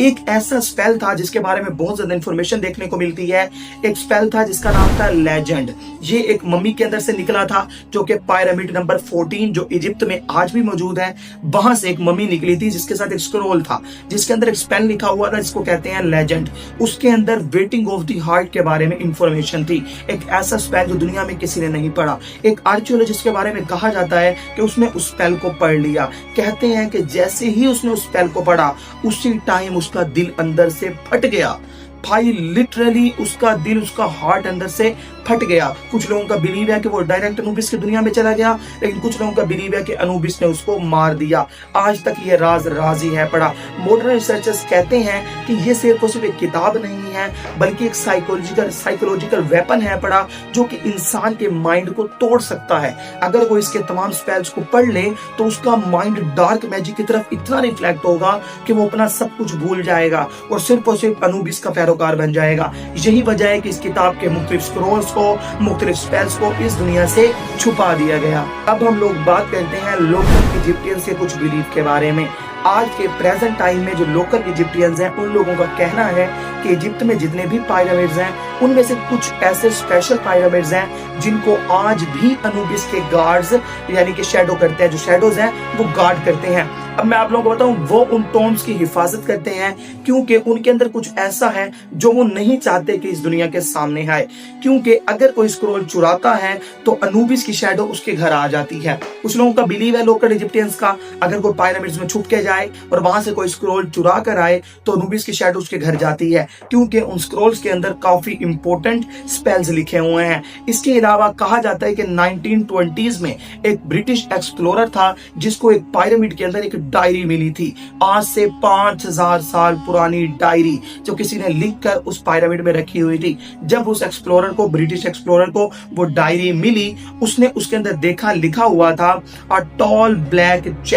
एक ऐसा स्पेल था जिसके बारे में बहुत ज्यादा इंफॉर्मेशन देखने को मिलती है। एक स्पेल था जिसका नाम था लेजेंड। ये एक मम्मी के अंदर से निकला था, जो कि पिरामिड नंबर 14 जो इजिप्ट में आज भी मौजूद है, वहां से एक मम्मी निकली थी जिसके साथ एक स्क्रोल था जिसके अंदर एक स्पेल लिखा हुआ था जिसको कहते हैं लेजेंड। उसके अंदर वेटिंग ऑफ द हार्ट के बारे में इंफॉर्मेशन थी। एक ऐसा स्पेल जो दुनिया में किसी ने नहीं पढ़ा। एक आर्कियोलॉजिस्ट के बारे में कहा जाता है कि उसने उस स्पेल को पढ़ लिया। कहते हैं कि जैसे ही उसने उस स्पेल को पढ़ा उसी टाइम उसका दिल अंदर से फट गया। भाई लिटरली उसका दिल, उसका हार्ट अंदर से फट गया। कुछ लोगों का बिलीव है कि वो डायरेक्ट अनुबिस की दुनिया में चला गया, लेकिन कुछ लोगों का बिलीव है कि अनुबिस ने उसको मार दिया। आज तक ये राज राजी है पड़ा। मॉडर्न रिसर्चर्स कहते हैं कि ये सिर्फ और सिर्फ एक किताब नहीं है, बल्कि एक साइकोलॉजिकल वेपन है पड़ा, जो कि इंसान के माइंड को तोड़ सकता है। अगर वो इसके तमाम स्पेल्स को पढ़ ले तो उसका माइंड डार्क मैजिक की तरफ इतना रिफ्लेक्ट होगा कि वो अपना सब कुछ भूल जाएगा और सिर्फ अनुबिस का पैरोकार बन जाएगा। यही वजह है कि इस किताब के मुख्तलिफ स्क्रोल्स को, मुख्तलिफ स्पेल्स को इस दुनिया से छुपा दिया गया। अब हम लोग बात करते हैं लोकल इजिप्टियंस के कुछ बिलीफ के बारे में। आज के प्रेजेंट टाइम में जो लोकल इजिप्टियंस हैं, उन लोगों का कहना है कि इजिप्ट में जितने भी पिरामिड्स हैं उनमें से कुछ ऐसे स्पेशल पिरामिड्स हैं जिनको आज भी अनुबिस के गार्ड्स यानी कि शैडो करते हैं, जो शैडोज हैं वो गार्ड करते हैं। अब मैं आप लोगों को बताऊं, वो उन टॉम्ब्स की हिफाजत करते हैं क्योंकि उनके अंदर कुछ ऐसा है जो वो नहीं चाहते कि इस दुनिया के सामने आए। क्योंकि अगर कोई स्क्रोल चुराता है तो अनुबिस की शैडो उसके घर आ जाती है। कुछ लोगों का बिलीव है लोकल इजिप्टियंस का, अगर कोई पिरामिड्स में छुप के जाए और वहां से कोई स्क्रोल चुरा कर आए तो अनुबिस की शैडो उसके घर जाती है, क्योंकि उन स्क्रोल्स के अंदर काफी इंपॉर्टेंट स्पेल्स लिखे हुए हैं। इसके अलावा कहा जाता है कि 1920s में एक ब्रिटिश एक्सप्लोरर था जिसको एक पिरामिड के अंदर एक डायरी मिली थी, आज से 5000 साल पुरानी डायरी, जो किसी ने लिखकर उस पिरामिड में रखी हुई थी। जब उस एक्सप्लोरर को, ब्रिटिश एक्सप्लोरर को वो डायरी मिली, उसने उसके अंदर देखा लिखा हुआ था अ टॉल ब्लैक